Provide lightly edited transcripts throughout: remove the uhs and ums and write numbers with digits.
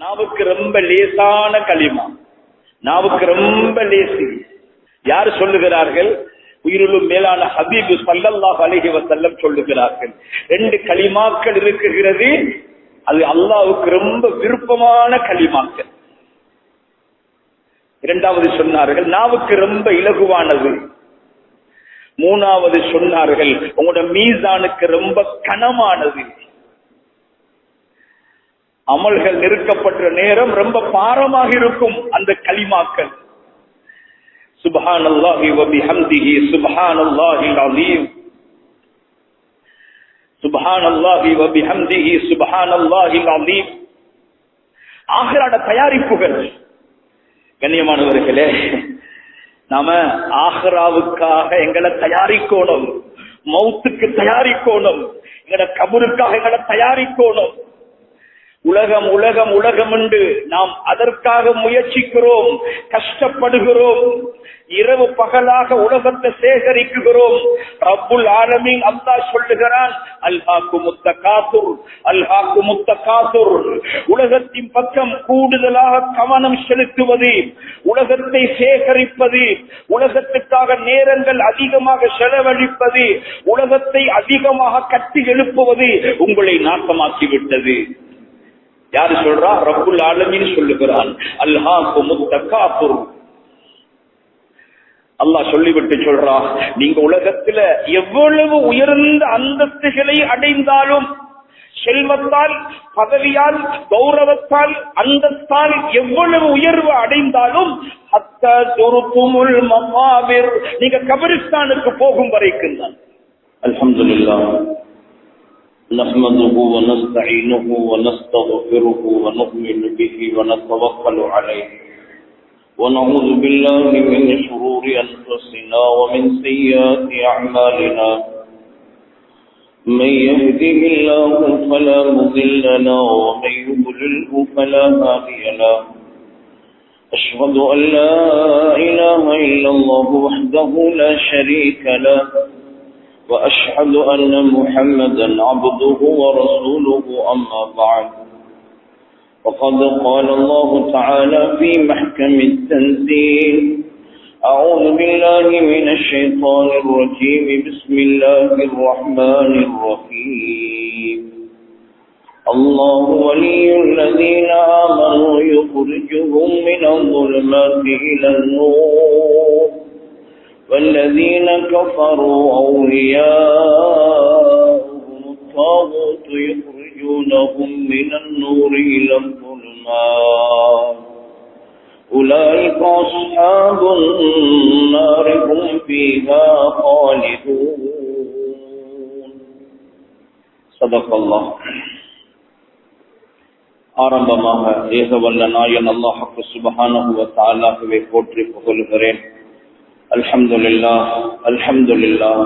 நாவுக்கு ரொம்ப லேசான களிமா, நாவுக்கு ரொம்ப லேசி. யார் சொல்லுகிறார்கள்? உயிரிலும் மேலான ஹபீபு ஸல்லல்லாஹு அலைஹி வஸல்லம் சொல்லுகிறார்கள், 2 களிமாக்கள் இருக்கிறது, அது அல்லாஹ்வுக்கு ரொம்ப விருப்பமான களிமாக்கள். இரண்டாவது சொன்னார்கள் நாவுக்கு ரொம்ப இலகுவானது. மூணாவது சொன்னார்கள் உங்களோட மீசானுக்கு ரொம்ப கனமானது. அமல்கள் நெருக்கப்பட்ட நேரம் ரொம்ப பாரமாக இருக்கும் அந்த களிமாக்கள். சுப்ஹானல்லாஹி வ பிஹம்திஹி சுப்ஹானல்லாஹில் அஸீம், சுப்ஹானல்லாஹி வ பிஹம்திஹி சுப்ஹானல்லாஹில் அஸீம். ஆகிராட தயாரிப்புகள். கண்ணியமானவர்களே, நாம ஆஹ்ராவுக்காக எங்களை தயாரிக்கணும், மௌத்துக்கு தயாரிக்கணும், எங்கட கபருக்காக எங்களை தயாரிக்கணும். உலகம் உலகம் உலகம் என்று நாம் அதற்காக முயற்சிக்கிறோம், கஷ்டப்படுகிறோம், இரவு பகலாக உலகத்தை சேகரிக்கிறோம். ரப்புல் ஆலமீன் அல்லாஹ் சொல்லுகிறான், அல்ஹாக்குமுத் தகாசுர், அல்ஹாக்குமுத் தகாசுர். உலகத்தின் பக்கம் கூடுதலாக கவனம் செலுத்துவது, உலகத்தை சேகரிப்பது, உலகத்துக்காக நேரங்கள் அதிகமாக செலவழிப்பது, உலகத்தை அதிகமாக கட்டி எழுப்புவது உங்களை நாசமாக்கிவிட்டது. யாரு சொல்றா? ரப்புல் ஆலமீன் சொல்லுகிறான், அல்ஹாக்குமுத் தகாசுர். அல்லாஹ் சொல்லிவிட்டு சொல்றா, நீங்க உலகத்துல எவ்வளவு உயர்ந்த அந்தஸ்துகளை அடைந்தாலும், செல்வத்தால், பதவியால், கௌரவத்தால், அந்தஸ்தால் எவ்வளவு உயர்வு அடைந்தாலும், ஹத்தா துருத்துமுல் மகாபிர், நீங்க கபரிஸ்தானுக்கு போகும் வரைக்கும் தான். அல்ஹம்துலில்லாஹ் نحمده ونستعينه ونستغفره ونؤمن به ونتوكل عليه ونعوذ بالله من شرور أنفسنا ومن سيئات أعمالنا من يهده الله فلا مضل له ومن يضلله فلا هادي له أشهد أن لا إله إلا الله وحده لا شريك له وأشهد أن محمدا عبده ورسوله أما بعد وقد قال الله تعالى في محكم التنزيل أعوذ بالله من الشيطان الرجيم بسم الله الرحمن الرحيم الله ولي الذين آمنوا يخرجهم من الظلمات إلى النور والذين كفروا أولياءهم الطاغوت يخرجونهم من النور إلى الظلمات أولئك أصحاب النار هم فيها خالدون. صدق الله. ஆரம்பமாக ஏகவல்ல நாயன் அல்லாஹ் சுப்ஹானஹு வ தஆலாவை போற்றி புகழுகிறேன். அல்ஹம்துலில்லாஹ், அல்ஹம்துலில்லாஹ்.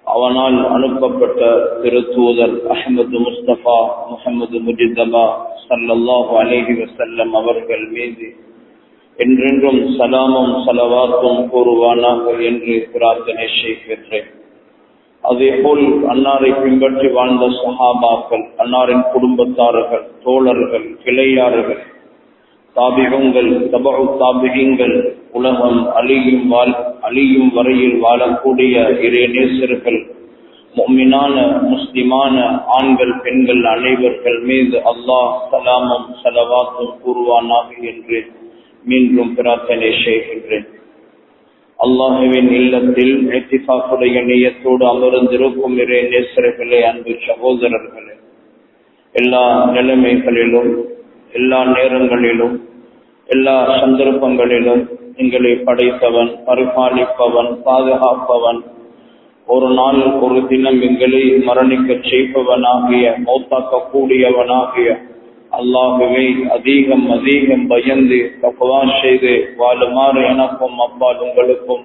அவனால் அனுப்பப்பட்ட திருத்தூதர் அஹ்மது முஸ்தபா முஹம்மது முஜித்தபா ஸல்லல்லாஹு அலைஹி வஸல்லம் அவர்கள் மீது என்றென்றும் சலாமும் ஸலவாத்தும் கூறுவானாக என்று பிரார்த்தனை செய்கிறேன். அதேபோல் அன்னாரை பின்பற்றி வாழ்ந்த சஹாபாக்கள், அன்னாரின் குடும்பத்தார்கள், தோழர்கள், கிளையார்கள், தாபிகங்கள், தபஉ தாபிகங்கள், உலகம் அழியும் வரையில் வாழக்கூடிய இறைநேசர்கள், முஃமினான முஸ்லிமான ஆண்கள், பெண்கள் அனைவர்கள் மீது அல்லாஹ் சலாமும் ஸலவாத்தும் கூறுவானாக என்று மீண்டும் பிரார்த்தனை செய்கின்றேன். அல்லாஹ்வின் இல்லத்தில் இத்திஃபாக்குடைய நியத்தோடு அமர்ந்திருக்கும் இறைநேசர்களே, அன்பு சகோதரர்களே, எல்லா நிலைமைகளிலும், எல்லா நேரங்களிலும், எல்லா சந்தர்ப்பங்களிலும் எங்களை படைத்தவன், பரிபாலிப்பவன், பாதுகாப்பவன், ஒரு நாள் ஒரு தினம் எங்களை மரணிக்க செய்பவனாகிய, மௌத்தாக்க கூடியவனாகிய அல்லாஹுவை அதிகம் அதிகம் பயந்து தக்வா செய்து வாழுமாறு எனக்கும் அப்பால் உங்களுக்கும்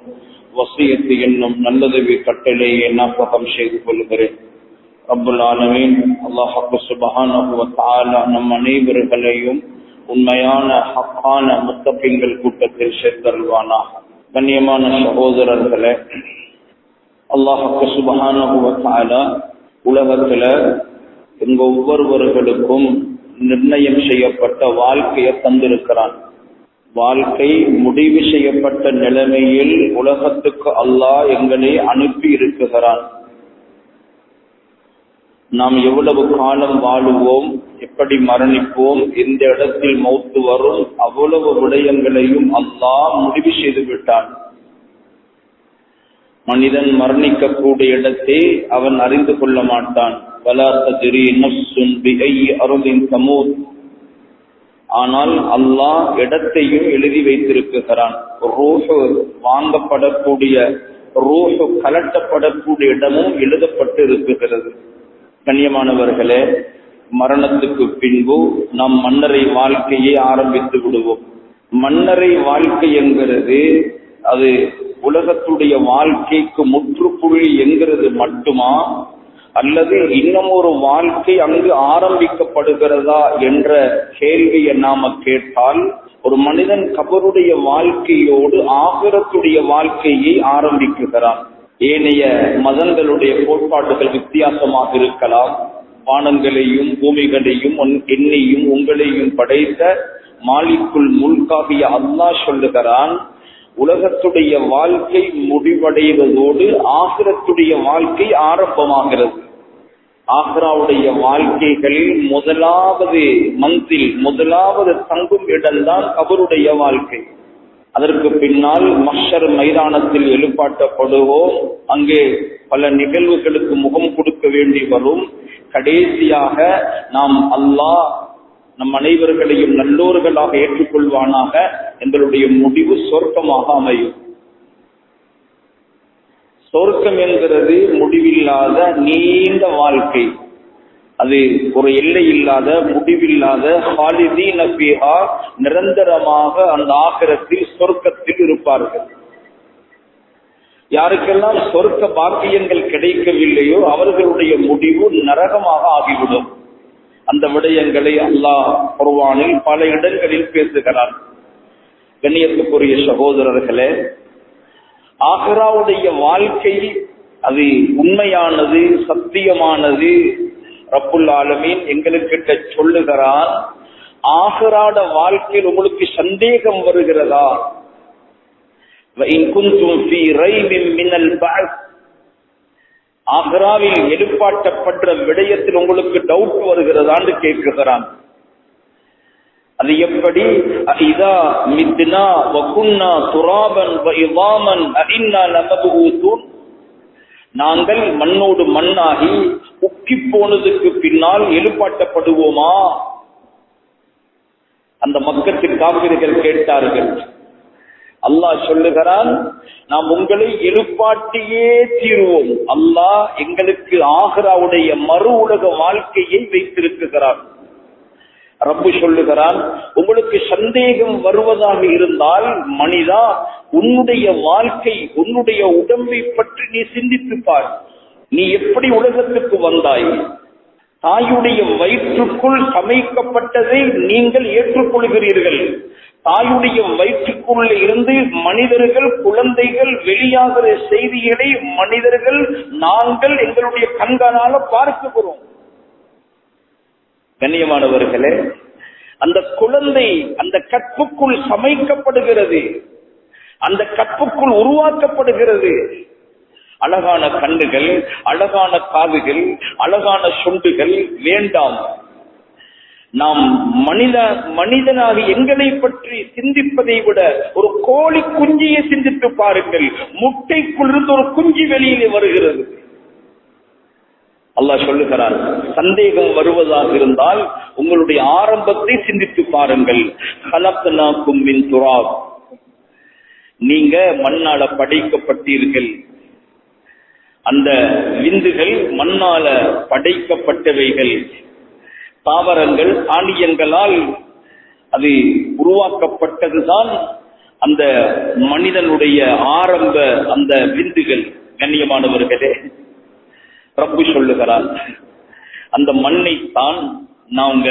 வசியத்து என்னும் நல்லதுவி கட்டளையை ஞாபகம் செய்து கொள்கிறேன். ரப்புல் ஆலமீன் அல்லாஹ் சுப்ஹானஹு வ தஆலா நம் அனைவர்களையும் உண்மையான ஹக்கான முத்தகீன்கள் கூட்டத்தில் சேர்த்தருள்வானாக. கண்ணியமான சகோதரர்களே, அல்லாஹ் சுப்ஹானஹு வ தஆலா உலகத்துல எங்க ஒவ்வொருவர்களுக்கும் நிர்ணயம் செய்யப்பட்ட வாழ்க்கையை தந்திருக்கிறான். வாழ்க்கை முடிவு செய்யப்பட்ட நிலைமையில் உலகத்துக்கு அல்லாஹ் எங்களை அனுப்பி இருக்கிறான். நாம் எவ்வளவு காலம் வாழுவோம், எப்படி மரணிப்போம், எந்த இடத்தில் மௌத்து வரும், அவ்வளவு விடயங்களையும் அல்லாஹ் முடிவு செய்து விட்டான். மனிதன் மரணிக்கக்கூடிய இடத்தை அவன் அறிந்து கொள்ள மாட்டான். வலா தத்ரி நஃப்ஸுன் பிஅய்யி அர்தின் தமூத். ஆனால் அல்லாஹ் இடத்தையும் எழுதி வைத்திருக்கிறான். ரூஹ் வாங்கப்படக்கூடிய, ரூஹ் கலட்டப்படக்கூடிய இடமும் எழுதப்பட்டு இருக்கிறது. கண்ணியமானவர்களே, மரணத்துக்கு பின்பு நாம் மன்னரை வாழ்க்கையை ஆரம்பித்து விடுவோம். மன்னரை வாழ்க்கை என்கிறது அது உலகத்துடைய வாழ்க்கைக்கு முற்றுப்புள்ளி என்கிறது மட்டுமா, அல்லது இன்னும் ஒரு வாழ்க்கை அங்கு ஆரம்பிக்கப்படுகிறதா என்ற கேள்வியை நாம கேட்டால், ஒரு மனிதன் கபருடைய வாழ்க்கையோடு ஆகிரத்துடைய வாழ்க்கையை ஆரம்பிக்கிறான். ஏனைய மதங்களுடைய கோட்பாடுகள் வித்தியாசமாக இருக்கலாம். வானங்களையும் பூமிகளையும் என்னையும் உங்களையும் படைத்த மாலிக்குல் முல்காகிய அல்லாஹ் சொல்லுகிறான், உலகத்துடைய வாழ்க்கை முடிவடைவதோடு ஆகிரத்துடைய வாழ்க்கை ஆரம்பமாகிறது. ஆக்ராவுடைய வாழ்க்கைகளில் முதலாவது மந்தில், முதலாவது தங்கும் இடம்தான் கபருடைய வாழ்க்கை. அதற்கு பின்னால் மஹ்ஷர் மைதானத்தில் எழுப்பாட்டப்படுவோம். அங்கே பல நிகழ்வுகளுக்கு முகம் கொடுக்க வேண்டி வரும். கடைசியாக நாம் அல்லாஹ் நம் அனைவர்களையும் நல்லோர்களாக ஏற்றுக்கொள்வானாக. எங்களுடைய முடிவு சொர்க்கமாக அமையும். சொர்க்கம் என்கிறது முடிவில்லாத நீண்ட வாழ்க்கை. அது ஒரு எல்லை இல்லாத, முடிவில்லாத, ஹாலிதீன ஃபீஹா, நிரந்தரமாக அந்த ஆகிரத்தில் சொர்க்கத்தில் இருப்பார்கள். யாருக்கெல்லாம் சொர்க்க பாக்கியங்கள் கிடைக்கவில்லையோ அவர்களுடைய முடிவு நரகமாக ஆகிவிடும். அந்த விடயங்களை அல்லாஹ் குர்ஆனில் பல இடங்களில் பேசுகிறார். கண்ணியத்துக்குரிய சகோதரர்களே, ஆகிராவுடைய வாழ்க்கை அது உண்மையானது, சத்தியமானது. ரப்புல் ஆலமீன் எங்களுக்கு சொல்லுகிறான், ஆகிராட வாழ்க்கையில் உங்களுக்கு சந்தேகம் வருகிறதா? ஆக்ராவில் எழுப்பாட்டப்பட்ட விடயத்தில் உங்களுக்கு டவுட் வருகிறதான்னு கேட்கிறான். அது எப்படி? இதா மித்னா வகுன்னா துராபன் வஇதாமன் அஇன்னா லமபூதூன். நாங்கள் மண்ணோடு மண்ணாகி உக்கி போனதுக்கு பின்னால் எழுப்பாட்டப்படுவோமா? அந்த மக்கத்தின் காபிர்கள் கேட்டார்கள். அல்லாஹ் சொல்லுகிறான், நாம் உங்களை எழுப்பாட்டியே தீருவோம். அல்லாஹ் எங்களுக்கு ஆகிராவுடைய மறு உலக வாழ்க்கையை வைத்திருக்கிறார். ரப்பு சொல்லுகிறான், உங்களுக்கு சந்தேகம் வருவதாக இருந்தால் மனிதா, உன்னுடைய வாழ்க்கை, உன்னுடைய உடம்பை பற்றி நீ சிந்தித்துப்பார். நீ எப்படி உலகத்துக்கு வந்தாய்? தாயுடைய வயிற்றுக்குள் சமைக்கப்பட்டதை நீங்கள் ஏற்றுக்கொள்கிறீர்கள். தாயுடைய வயிற்றுக்குள்ள இருந்து மனிதர்கள், குழந்தைகள் வெளியாகிற செய்திகளை மனிதர்கள் நாங்கள் எங்களுடைய கண்களால பார்க்கிறோம். கண்ணியமானவர்களே, அந்த குழந்தை அந்த கற்புக்குள் சமைக்கப்படுகிறது, அந்த கற்புக்குள் உருவாக்கப்படுகிறது. அழகான கண்ணுகள், அழகான காதுகள், அழகான சுண்டுகள் வேண்டாம். நாம் மனிதனாக எங்களை பற்றி சிந்திப்பதை விட ஒரு கோழி குஞ்சியை சிந்தித்து பாருங்கள். முட்டைக்குள்ளிருந்து ஒரு குஞ்சு வெளியிலே வருகிறது. அல்லாஹ் சொல்லுகிறார், சந்தேகம் வருவதாக இருந்தால் உங்களுடைய ஆரம்பத்தை சிந்தித்து பாருங்கள். கலக்னாக்கும் மின் துராப். நீங்க மண்ணால படைக்கப்பட்டீர்கள். அந்த விந்துகள் மண்ணால படைக்கப்பட்டவைகள். தாவரங்கள், தானியங்களால் அது உருவாக்கப்பட்டதுதான் அந்த மனிதனுடைய ஆரம்ப அந்த விந்துகள். கண்ணியமானவர்களே, ரப்பு சொல்லுகிறார், அந்த மண்ணைத்தான் நாங்க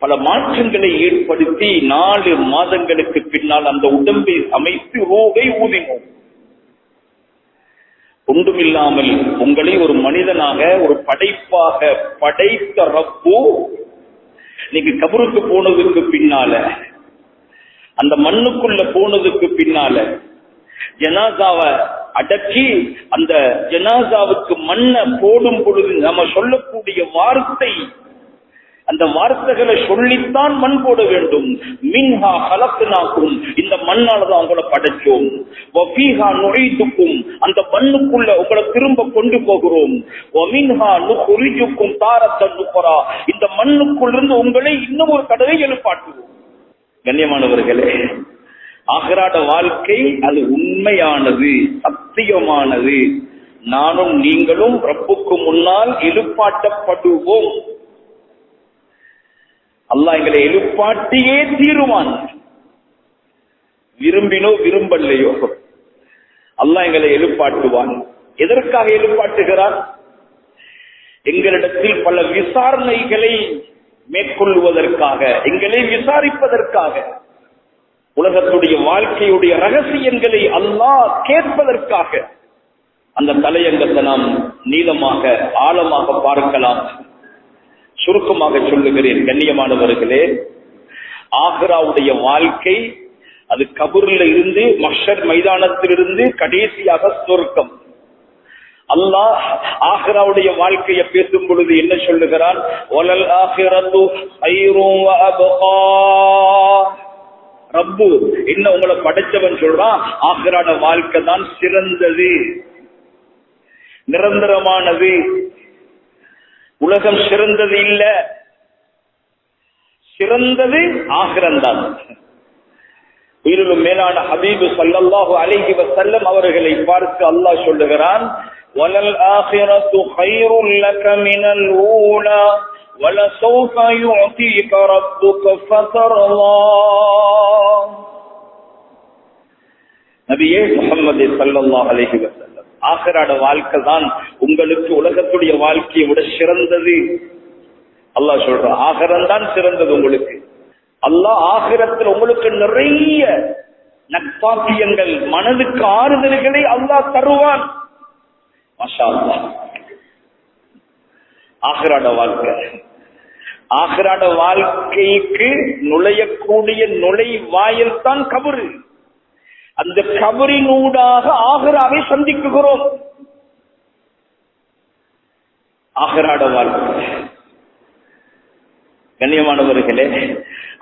பல மாற்றங்களை ஏற்படுத்தி 4 மாதங்களுக்கு பின்னால் அந்த உடம்பை அமைத்து ரூஹை ஊதினோம். ஒன்றுமில்லாமல் உங்களை ஒரு மனிதனாக, ஒரு படைப்பாக படைத்த ரப்பு நீங்க கபருக்கு போனதுக்கு பின்னால, அந்த மண்ணுக்குள்ள போனதுக்கு பின்னால ஜனாசாவை அடக்கி அந்த ஜனாசாவுக்கு மண்ணை போடும் பொழுது நம்ம சொல்லக்கூடிய வார்த்தை, அந்த வார்த்தைகளை சொல்லித்தான் மண் போட வேண்டும். மின்ஹா கலக்குனாக்கும், இந்த மண்ணாலதான் உங்களை படைச்சோம். வஃபீஹா நுஈதுக்கும், அந்த மண்ணுக்குள்ள உங்களை திரும்ப கொண்டு போகிறோம். வமின்ஹா நுக்ரிஜுக்கும் தாரத்தன் உக்ரா, இந்த மண்ணுக்குள்ளிருந்து உங்களை இன்னும் ஒரு தடவை எழுப்பாட்டுவோம். கண்ணியமானவர்களே, ஆகிராட வாழ்க்கை அது உண்மையானது, சத்தியமானது. நானும் நீங்களும் ரப்புக்கு முன்னால் எழுப்பாட்டப்படுவோம். அல்லாஹ் எங்களை எழுப்பாட்டியே தீருவான். விரும்பினோ விரும்பலையோ அல்லாஹ் எங்களை எழுப்பாட்டுவான். எதற்காக எழுப்பாட்டுகிறான்? எங்களிடத்தில் பல விசாரணைகளை மேற்கொள்வதற்காக, எங்களை விசாரிப்பதற்காக, உலகத்துடைய வாழ்க்கையுடைய ரகசியங்களை அல்லாஹ் கேட்பதற்காக. அந்த தலையங்கத்தை நாம் நீளமாக ஆழமாக பார்க்கலாம். சுருக்கமாக சொல்லுகிறேன். கண்ணியமானவர்களே, ஆகிராவுடைய வாழ்க்கை அது கபூர்ல இருந்து மஹ்ஷர் மைதானத்திலிருந்து கடைசியாக சொர்க்கம். அல்லாஹ் ஆகிராவுடைய வாழ்க்கையை பேசும் பொழுது என்ன சொல்லுகிறான்? வலல் ஆகிரத்து கைரும் வ அப்கா. ரப்பு என்ன உங்களை படைச்சவன் சொல்றான், ஆகிராட வாழ்க்கை தான் சிறந்தது, நிரந்தரமானது. உலகம் சிறந்தது இல்ல, சிறந்தது ஆகிரந்தான். உயிரிலும் மேலான ஹபீபு ஸல்லல்லாஹு அலைஹி வஸல்லம் அவர்களை பார்த்து அல்லாஹ் சொல்லுகிறான், வலல் ஆகிரத்து கைருல் லக மினல் ஊலா வலசௌஃப யுஅதீக ரப்புக ஃபதர்லா. நபியே முஹம்மது ஸல்லல்லாஹு அலைஹி வஸல்லம், ஆகிராட வாழ்க்கை தான் உங்களுக்கு உலகத்துடைய வாழ்க்கையை விட சிறந்தது. அல்லாஹ் சொல்ற ஆகிரம் தான் சிறந்தது உங்களுக்கு. அல்லாஹ் ஆகிரத்தில் உங்களுக்கு நிறைய நற்பாக்கியங்கள், மனதுக்கு ஆறுதல்களை அல்லாஹ் தருவான். மாஷா அல்லாஹ். ஆகிராட வாழ்க்கை, ஆகிராட வாழ்க்கைக்கு நுழையக்கூடிய நுழைவாயில் தான் கபரு. அந்த கபரினூடாக ஆகிராவை சந்திக்குகிறோம். ஆகிராட வாழ்க்கை. கண்ணியமானவர்களே,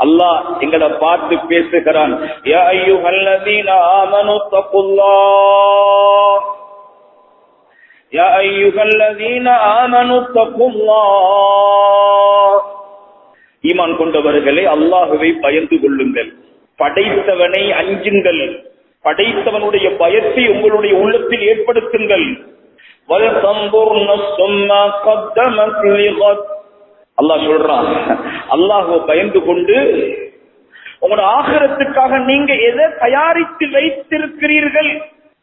அல்லாஹ் எங்களை பார்த்து பேசுகிறான். யா அய்யுஹல்லதீன ஆமனு தக்குல்லாஹ், யா அய்யுஹல்லதீன ஆமனு தக்குல்லாஹ். ஈமான் கொண்டவர்களே, அல்லாஹ்வை பயந்து கொள்ளுங்கள், படைத்தவனை அஞ்சுங்கள், படைத்தவனுடைய பயத்தை உங்களுடைய உள்ளத்தில் ஏற்படுத்துங்கள். அல்லாஹ் சொல்றான், அல்லாஹ்வை பயந்து கொண்டு உங்களோட ஆகிரத்துக்காக நீங்க எதை தயாரித்து வைத்திருக்கிறீர்கள்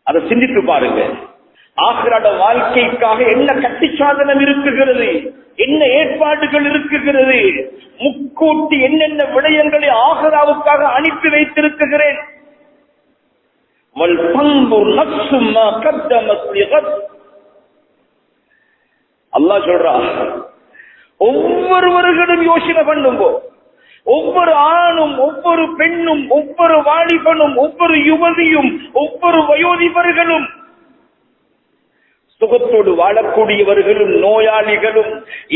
அதை சிந்தித்து பாருங்க. ஆகிராட வாழ்க்கைக்காக என்ன கட்டி சாதனம் இருக்குகிறது, என்ன ஏற்பாடுகள் இருக்குகிறது, முக்கூட்டி என்னென்ன விடயங்களை ஆகிராவுக்காக அனுப்பி வைத்திருக்கிறேன். அல்லாஹ் சொல்றா, ஒவ்வொருவர்களும் யோசனை பண்ணுங்கோ. ஒவ்வொரு ஆணும், ஒவ்வொரு பெண்ணும், ஒவ்வொரு வாலிபனும், ஒவ்வொரு யுவதியும், ஒவ்வொரு வயோதிபர்களும், சுகத்தோடு வாழக்கூடியவர்களும், நோயாளிகளும்,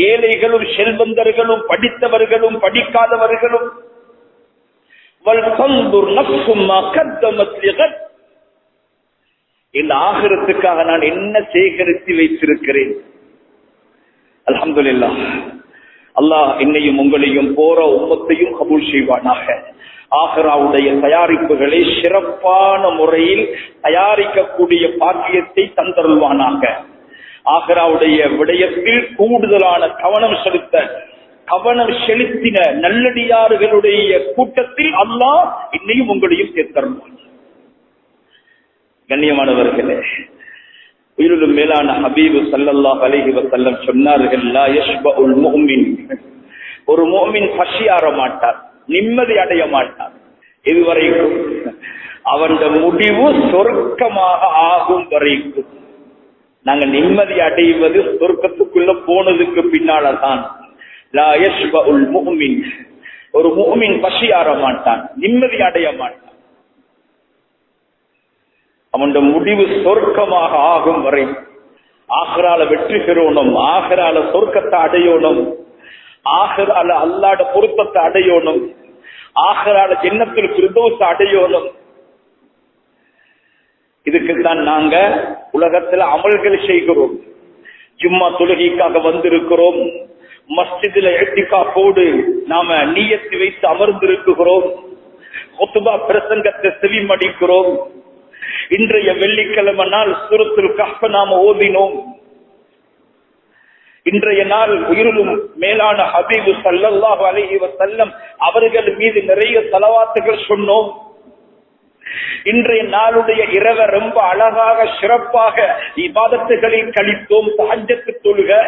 ஏழைகளும், செல்வந்தர்களும், படித்தவர்களும், படிக்காதவர்களும், இந்த ஆகிரத்துக்காக நான் என்ன சேகரித்து வைத்திருக்கிறேன். அல்ஹம்துலில்லாஹ். அல்லாஹ் என்னையும் உங்களையும் போற உம்மத்தையும் கபூல் செய்வானாக. ஆகிராவுடைய தயாரிப்புகளை சிறப்பான முறையில் தயாரிக்கக்கூடிய பாக்கியத்தை தந்தருள்வானாக. ஆகிராவுடைய விடயத்தில் கூடுதலான கவனம் செலுத்தின நல்லடியார்களுடைய கூட்டத்தில் அல்லாஹ் என்னையும் உங்களையும் சேர்த்தருள்வான். கண்ணியமானவர்களே, உயிரிலும் மேலான ஹபீபு ஸல்லல்லாஹு அலைஹி வஸல்லம் சொன்னார்கள், லா யஷ்பஉல் முஃமின், ஒரு முஃமின் பசியாற மாட்டார், நிம்மதி அடைய மாட்டார் இதுவரைக்கும் அவன் முடிவு சொர்க்கமாக ஆகும் வரைக்கும். நாங்க நிம்மதி அடைவது சொர்க்கத்துக்குள்ள போனதுக்கு பின்னால்தான். லா யஷ்பஉல் முஃமின், ஒரு முஃமின் பசியாற மாட்டான், நிம்மதி அடைய மாட்டான். அவனுடைய முடிவு சொர்க்கமாக ஆகும் வரை ஆகிரால வெற்றி பெறணும், ஆகிரால சொர்க்கத்தை அடையணும், ஆகிரால அல்லாஹ்ட பொருத்தத்தை அடையணும், ஆகிரால ஜன்னத்துல் ஃபிர்தௌஸ் அடையணும். இதுக்குத்தான் நாங்க உலகத்துல அமல்கள் செய்கிறோம். ஜும்மா தொழுகைக்காக வந்திருக்கிறோம், மஸ்ஜிதுல இஅ்திகாஃபோடு நாம நியத்து வைத்து அமர்ந்திருக்கிறோம், குத்பா பிரசங்கத்தை செவிமடிக்கிறோம். இன்றைய வெள்ளிக்கிழமை நாள் சூரத்துல் கஹ்ஃப் நாம ஓதினோம். இன்றைய நாள் உயிரிலும் மேலான ஹபீப் ஸல்லல்லாஹு அலைஹி வஸல்லம் அவர்கள் மீது நிறைய ஸலவாத்துகள் சொன்னோம். இன்றைய நாளுடைய இரவை ரொம்ப அழகாக சிறப்பாக இபாதத்துகளில் கழித்தோம். தஹஜ்ஜத் தொழுகை,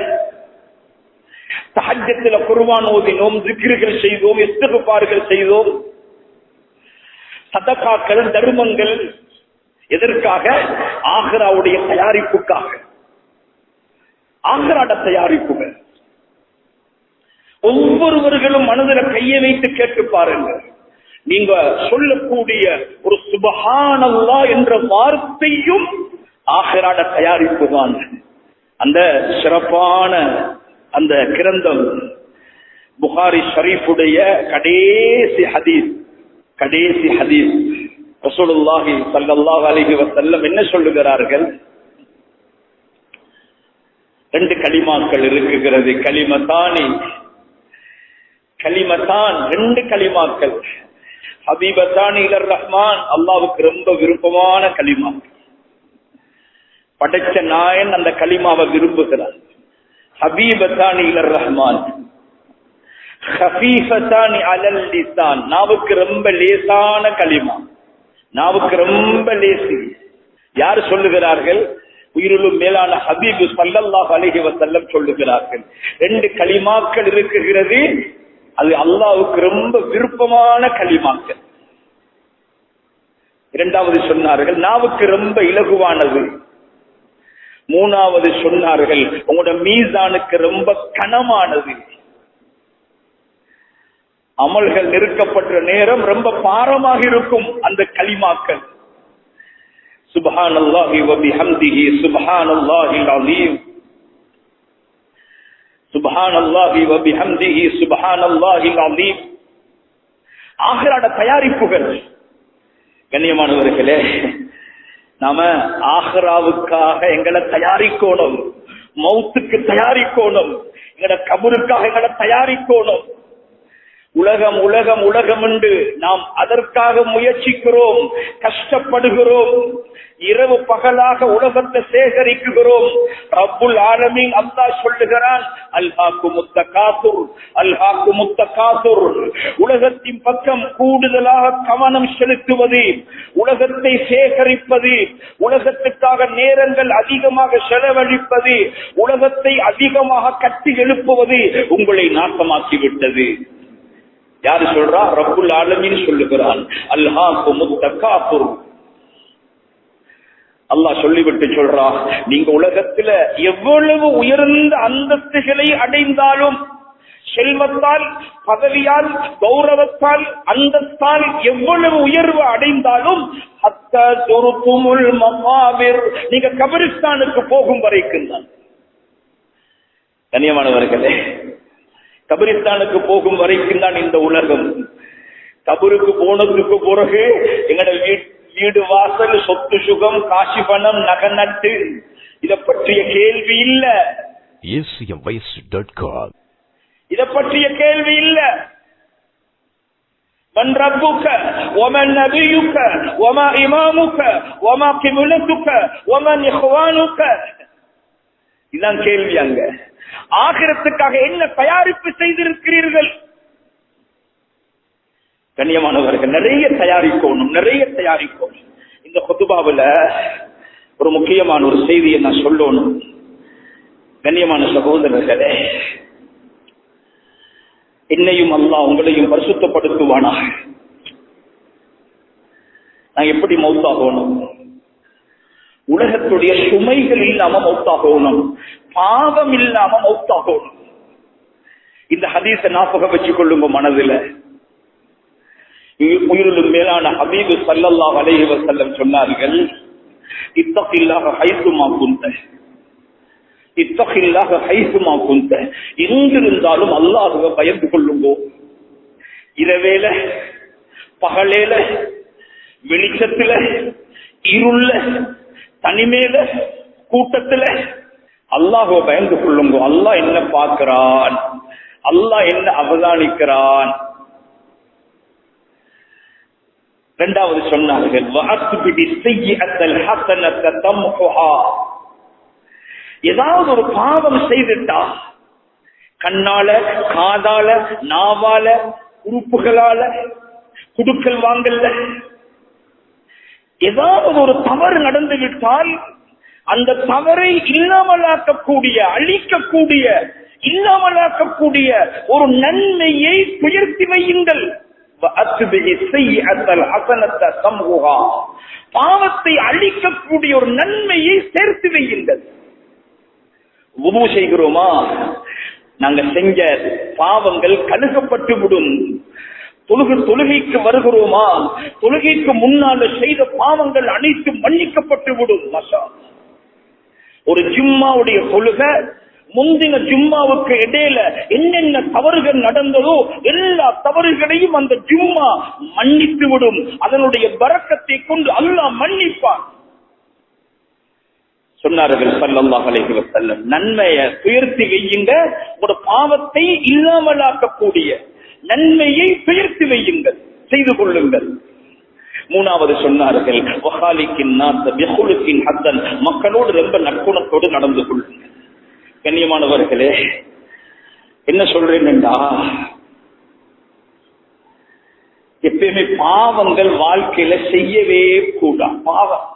தஹஜ்ஜத்துல குர்ஆன் ஓதினோம், zikர்கள் செய்தோம், இஸ்திக்பார்கள் செய்தோம், சதகாக்கள், தர்மங்கள். எதற்காக? ஆகிராவுடைய தயாரிப்புக்காக, ஆகிராட தயாரிப்புகள். ஒவ்வொருவர்களும் மனதில் கையை வைத்து கேட்டு பாருங்க, நீங்க சொல்லக்கூடிய ஒரு சுப்ஹானல்லாஹ் என்ற வார்த்தையும் ஆகிராட தயாரிப்பு தான். அந்த சிறப்பான அந்த கிரந்தம் புகாரி ஷரீஃபுடைய கடைசி ஹதீஸ் ரசூலுல்லாஹி ஸல்லல்லாஹு அலைஹி வஸல்லம் என்ன சொல்லுகிறார்கள்? ரெண்டு கலிமாக்கள் இருக்குகிறது, கலிமத்தான், ரெண்டு கலிமாக்கள். ஹபீபத்தான் இலர் ரஹ்மான், அல்லாஹ்வுக்கு ரொம்ப விருப்பமான கலிமா. படைச்ச நாயன் அந்த கலிமாவை விரும்புகிறார். ஹபீபத்தான் இலர் ரஹ்மான், ஹஃபீஃபத்தான் அலல் லிசான், நாவுக்கு ரொம்ப லேசான கலிமா, நாவுக்கு ரொம்ப லேசி. யார் சொல்லுகிறார்கள்? உயிரிலும் மேலான ஹபீப் ஸல்லல்லாஹு அலைஹி வஸல்லம் சொல்லுகிறார்கள். ரெண்டு கலிமாக்கள் இருக்குகிறது, அது அல்லாஹ்வுக்கு ரொம்ப விருப்பமான கலிமாக்கள். இரண்டாவது சொன்னார்கள் நாவுக்கு ரொம்ப இலகுவானது. மூணாவது சொன்னார்கள் உங்களோட மீசானுக்கு ரொம்ப கனமானது. அமல்கள் நெருக்கப்பட்ட நேரம் ரொம்ப பாரமாக இருக்கும் அந்த கலிமாக்கள். சுப்ஹானல்லாஹி வ பிஹம்திஹி சுப்ஹானல்லாஹில் அஸீம், சுப்ஹானல்லாஹி வ பிஹம்திஹி சுப்ஹானல்லாஹில் அஸீம். ஆகிராட தயாரிப்புகள். கண்ணியமானவர்களே, நாம ஆகிராவுக்காக எங்களை தயாரிக்கணும், மௌத்துக்கு தயாரிக்கணும், எங்கட கபருக்காக எங்களை தயாரிக்கணும். உலகம் உலகம் உலகம் என்று நாம் அதற்காக முயற்சிக்கிறோம், கஷ்டப்படுகிறோம், இரவு பகலாக உலகத்தை சேகரிக்கிறோம். ரப்புல் ஆலமீன் அல்லாஹ் சொல்லுகிறான், அல்ஹாக்குமுத் தகாசுர், அல்ஹாக்குமுத் தகாசுர். உலகத்தின் பக்கம் கூடுதலாக கவனம் செலுத்துவது, உலகத்தை சேகரிப்பது, உலகத்துக்காக நேரங்கள் அதிகமாக செலவழிப்பது, உலகத்தை அதிகமாக கட்டி எழுப்புவது உங்களை நாசமாக்கிவிட்டது. யாரு சொல்றா? ரப்புல் ஆலமீன் சொல்லுகிறான், அல்ஹாக்குமுத் தகாசுர். அல்லாஹ் சொல்லிவிட்டு சொல்றா, நீங்க உலகத்துல எவ்வளவு உயர்ந்த அந்தஸ்துகளை அடைந்தாலும், செல்வத்தால், பதவியால், கௌரவத்தால், அந்தஸ்தால் எவ்வளவு உயர்வு அடைந்தாலும், ஹத்தா துருத்துமுல் மகாபிர், நீங்க கபரிஸ்தானுக்கு போகும் வரைக்கும் தான். கண்ணியமானவர்களே, கபரிஸ்தானுக்கு போகும் வரைக்கும் தான் இந்த உலகம். கபருக்கு போனதுக்கு பிறகு எங்கட வீடு வாசல், சொத்து சுகம், காசி பணம், நகை நட்டு, இதை பற்றிய கேள்வி இல்ல. இதை பற்றிய கேள்வி இல்ல. மன் ரப்புக வமன் நபியுக வமா இமாமுக வமா கிப்லத்துக வமன் இஹ்வானுக, இதான் கேள்வி. அங்க ஆகிரத்துக்காக என்ன தயாரிப்பு செய்திருக்கிறீர்கள்? கண்ணியமானவர்கள், நிறைய தயாரிக்கணும், நிறைய தயாரிக்கணும். இந்த குதுபாவுல ஒரு முக்கியமான ஒரு செய்தியை நான் சொல்லணும். கண்ணியமான சகோதரர்களே, என்னையும் அல்லாஹ் உங்களையும் பரிசுத்தப்படுத்துவானாக. நான் எப்படி மௌத்தாகணும்? உலகத்துடைய சுமைகள் இல்லாம மௌத்தாகணும், பாவம் இல்லாம மௌத்தாகணும். இந்த ஹதீஸை ஞாபகம் வச்சுக் கொள்ளுங்க மனதில். உயிரிலும் மேலான ஹபீபு ஸல்லல்லாஹு அலைஹி வஸல்லம் சொன்னார்கள், இத்தகில்லாஹ ஹைசுமா குன்த, இத்தகில்லாஹ ஹைசுமா குன்த, எங்கிருந்தாலும் அல்லாஹ்வை பயந்து கொள்ளுங்கோ. இரவேல, பகலேல, வெளிச்சத்துல, இருள, தனிமேல, கூட்டத்துல அல்லாஹ்வை பயந்து கொள்ளுங்கோ. அல்லாஹ் என்ன பார்க்கிறான், அல்லாஹ் என்ன அவதானிக்கிறான். இரண்டாவது சொன்னார்கள், ஏதாவது ஒரு பாவம் செய்துட்டா கண்ணால, காதால, நாவால, உறுப்புகளால, குடுக்கல் வாங்கல்ல ஏதாவது ஒரு தவறு நடந்து விட்டால் அந்த தவறை இல்லாமலாக்கக்கூடிய, அழிக்கக்கூடிய, இல்லாமலாக்கக்கூடிய ஒரு நன்மையை உயர்த்தி வையுங்கள். பாவத்தை அழிக்கக்கூடிய ஒரு நன்மையை சேர்த்து வையுங்கள். வுது செய்கிறோமா, நாங்க செஞ்ச பாவங்கள் கழுகப்பட்டு விடும். தொழுகைக்கு வருகிறோமா, தொழுகைக்கு முன்னால செய்த பாவங்கள் அனைத்தும் மன்னிக்கப்பட்டு விடும். ஒரு ஜும்மாவுடைய தொழுகை, முந்தின ஜும்மாவுக்கு இடையில என்னென்ன தவறுகள் நடந்ததோ எல்லா தவறுகளையும் அந்த ஜும்மா மன்னித்து விடும். அதனுடைய பரக்கத்தை கொண்டு அல்லாஹ் மன்னிப்பான் சொன்னார்கள் ஸல்லல்லாஹு அலைஹி வஸல்லம். நன்மையை உயர்த்தி வையுங்க, ஒரு பாவத்தை இல்லாமலாக்கக்கூடிய நன்மையை உயர்த்தி வையுங்கள், செய்து கொள்ளுங்கள். மூணாவது சொன்னார்கள், மக்களோடு ரொம்ப நற்குணத்தோடு நடந்து கொள்ளுங்கள். கண்ணியமானவர்களே, என்ன சொல்றேன்டா, எப்பயுமே பாவங்கள் வாழ்க்கையில செய்யவே கூடாது. பாவம்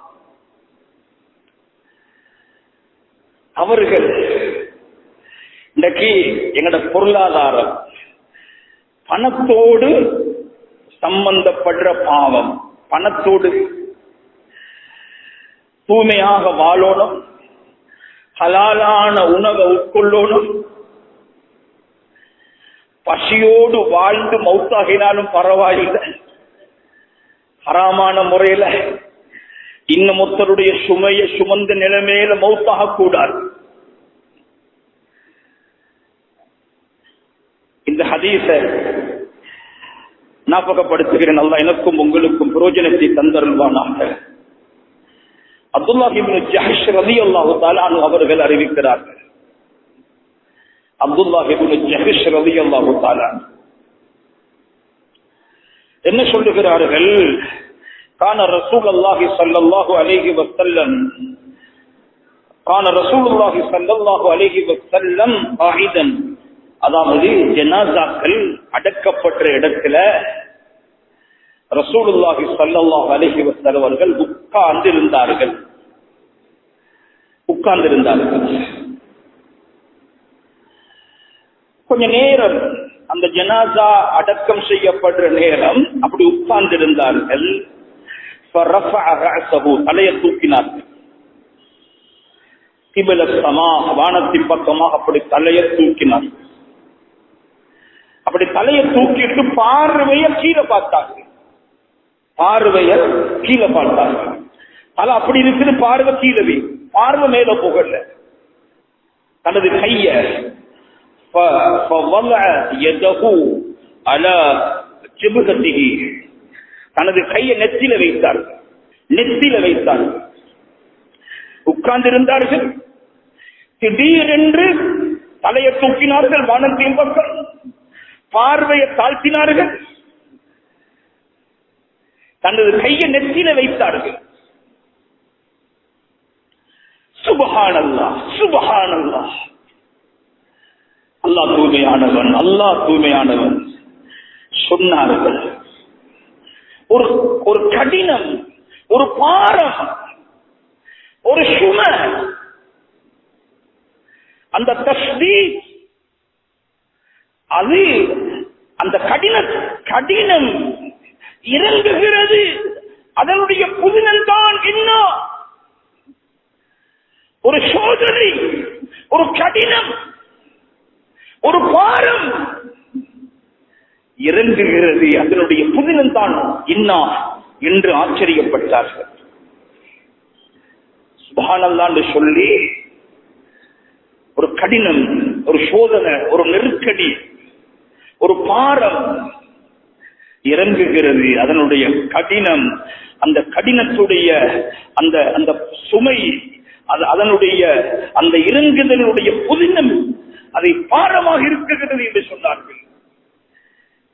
அவர்கள் இன்றைக்கு எங்களோட பொருளாதாரம் பணத்தோடு சம்பந்தப்படுற பாவம். பணத்தோடு தூய்மையாக வாழணும், ஹலாலான உணவை உட்கொள்ளணும், பசியோடு வாழ்ந்து மௌத்தாகினாலும் பரவாயில்லை, ஹராமான முறையில இன்னமொத்தருடைய சுமையை சுமந்த நிலைமையில மௌத்தாக கூடாது. இந்த ஹதீஸை ஞாபகப்படுத்துகிறேன். அல்லாஹ் எனக்கும் உங்களுக்கும் பிரயோஜனத்தை தந்தருள்வானாக. அப்துல்லாஹ் இப்னு ஜஹஷ் ரலியல்லாஹு தஆலா அன்ஹு அவர்கள் அறிவிக்கிறார்கள். அப்துல்லாஹ் இப்னு ஜஹஷ் ரலியல்லாஹு தஆலா என்ன சொல்லுகிறார்கள், கான ரசூலுல்லாஹி ஸல்லல்லாஹு அலைஹி வஸல்லம், கான ரசூலுல்லாஹி ஸல்லல்லாஹு அலைஹி வஸல்லம் காயிதன், அதாவது ஜனாசாக்கள் அடக்கப்பட்ட இடத்துல ரசூலுல்லாஹி ஸல்லல்லாஹு அலைஹி வஸல்லம் அவர்கள் உட்கார்ந்திருந்தார்கள். கொஞ்ச நேரம் அந்த ஜனாசா அடக்கம் செய்யப்படுற நேரம் அப்படி உட்கார்ந்திருந்தார்கள். தலையை தூக்கினார்கள். கிபில ஸமா, வானத்தின் பக்கமாக அப்படி தலையை தூக்கினார்கள். அப்படி தலையை தூக்கிட்டு பார்வைய கீழே பார்த்தார்கள். தலை அப்படி இருக்குது, பார்வை கீழே, பார்வை மேல போகல. தனது கைய தனது கையை நெத்தில வைத்தார்கள். உட்கார்ந்திருந்தார்கள். திடீரென்று தலையை தூக்கினார்கள், வானத்தின் பக்கம் பார்வையை தாழ்த்தினார்கள். தனது கையை நெத்தில வைத்தார்கள். சுப்ஹானல்லாஹ், சுப்ஹானல்லாஹ். அல்லாஹ் தூய்மையானவன், அல்லாஹ் தூய்மையானவன் சொன்னார்கள். ஒரு கடினம், ஒரு பாரம், ஒரு சுமை, அந்த தஸ்பீஹ், அது அந்த கடினம் இறங்குகிறது. அதனுடைய புதினல் தான் என்ன? ஒரு சோதனை, ஒரு கடினம். ஒரு பாரம் இறங்குகிறது, அதனுடைய புதினம் தான் என்ன என்று ஆச்சரியப்பட்டார்கள். சுப்ஹானல்லாஹ் என்று சொல்லி ஒரு கடினம், ஒரு சோதனை, ஒரு நெருக்கடி, ஒரு பாரம் இறங்குகிறது. அதனுடைய கடினம், அந்த கடினத்துடைய அந்த அந்த சுமை, அதனுடைய அந்த இறங்குதலுடைய புதினம் அதை பாரமாக இருக்குகிறது என்று சொன்னார்கள்.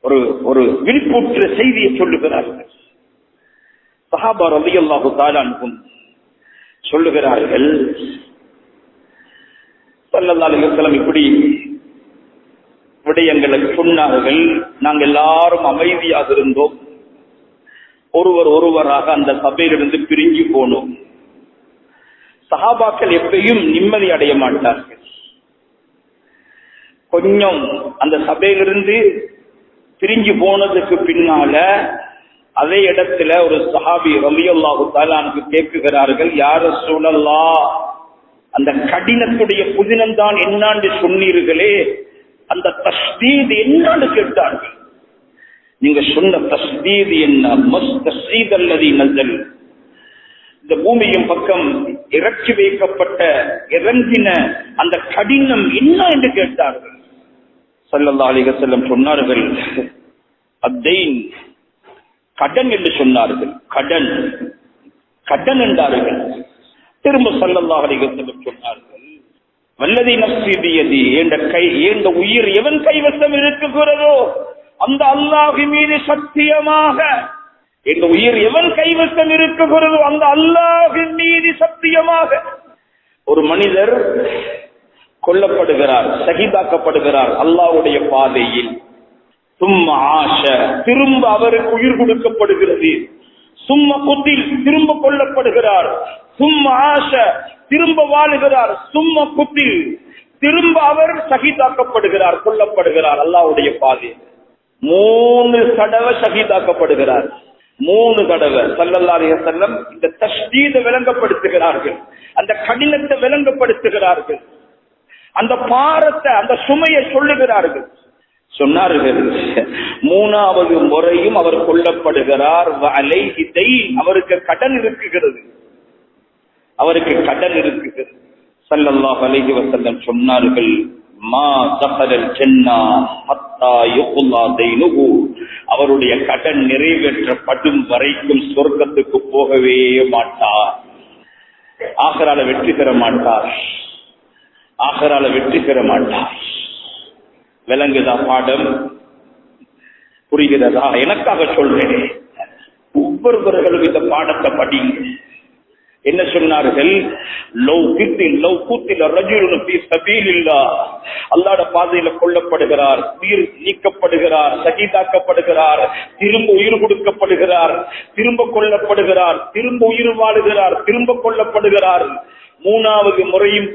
ஒரு ஒரு விழிப்பூற்ற செய்தியை சொல்லுகிறார்கள். சஹாபா ரலியல்லாஹு தஆலா அன்ஹும் சொல்லுகிறார்கள், ஸல்லல்லாஹு அலைஹி வஸல்லம் இப்படி விடயங்களை சொன்னார்கள். நாங்கள் எல்லாரும் அமைதியாக இருந்தோம். ஒருவராக அந்த சபையிலிருந்து பிரிஞ்சு போனோம். சஹாபாக்கள் எப்பயும் நிம்மதி அடைய மாட்டார்கள். கொஞ்சம் அந்த சபையிலிருந்து பிரிஞ்சு போனதுக்கு பின்னால அதே இடத்துல ஒரு சஹாபி ரலியல்லாஹு தஆலா அன்ஹு கேட்கிறார்கள், யா ரசூலல்லாஹ், அந்த கடினத்துடைய புதினம் தான் என்னான்னு சொன்னீர்களே, அந்த தஸ்தீத் என்னன்னு கேட்டார்கள். நீங்க சொன்ன தஸ்தீத் என்ன? மஸ்தஸீத் அல்லதி நஸல், இந்த பூமியின் பக்கம் இறக்கி வைக்கப்பட்ட இறங்கின அந்த கடினம் என்ன என்று கேட்டார்கள். ஸல்லல்லாஹு அலைஹி வஸல்லம் சொன்னார்கள், அத்தைன், கடன் என்று சொன்னார்கள். கடன் கடன் என்றார்கள். திரும்ப ஸல்லல்லாஹு அலைஹி வஸல்லம் சொன்னார்கள், வல்லதி நஃப்ஸி பியதி, என்ற உயிர் எவன் கைவசம் இருக்குகிறதோ அந்த அல்லாஹ்வின் மீது சத்தியமாக, என்ற உயிர் எவன் கைவசம் இருக்குகிறதோ அந்த அல்லாஹ்வின் மீது சத்தியமாக. ஒரு மனிதர் கொல்லப்படுகிறார், ஷஹீதாக்கப்படுகிறார் அல்லாஹ்வுடைய பாதையில். சும்ம ஆஷ, திரும்ப அவருக்கு உயிர் கொடுக்கப்படுகிறது. சும்ம குத்தில், திரும்ப கொல்லப்படுகிறார். சும்ம ஆஷ, திரும்ப வாழுகிறார். சும்ம குத்தில், திரும்ப அவர் ஷஹீதாக்கப்படுகிறார், கொல்லப்படுகிறார் அல்லாஹ்வுடைய பாதையில். 3 தடவை ஷஹீதாக்கப்படுகிறார். 3 தடவை. ஸல்லல்லாஹு அலைஹி வஸல்லம் இந்த தஸ்தீதை விளங்கப்படுத்துகிறார்கள், அந்த கடினத்தை விளங்கப்படுத்துகிறார்கள், அந்த பாரத்தை, அந்த சுமையை சொல்லுகிறார்கள். சொன்னார்கள், 3வது முறையும் அவர் கொல்லப்படுகிறார். அலைஹி தைன், அவருக்கு கடன் இருக்குகிறது, அவருக்கு கடன் இருக்குகிறது. ஸல்லல்லாஹு அலைஹி வஸல்லம் சொன்னார்கள், மா தഖலல் ஜன்னா ஹத்தா யுக்லா தைனுஹு, அவருடைய கடன் நிறைவேற்றப்படும் வரைக்கும் சொர்க்கத்துக்கு போகவே மாட்டார், ஆகிரால வெற்றி பெற மாட்டார், ஆகிரால வெற்றி பெற மாட்டார். விளங்குதா பாடம்? புரிகிறதா? எனக்காக சொல்றேன், ஒவ்வொருவர்களும் இந்த பாடத்தை படிங்க. என்ன சொன்னார்கள்? அல்லாஹ்வுடைய பாதையில கொல்லப்படுகிறார், உயிர் நீக்கப்படுகிறார், ஷஹீதாக்கப்படுகிறார், திரும்ப உயிர் கொடுக்கப்படுகிறார், திரும்ப கொல்லப்படுகிறார், திரும்ப உயிர் வாழுகிறார், திரும்ப கொல்லப்படுகிறார். 3வது முறையும்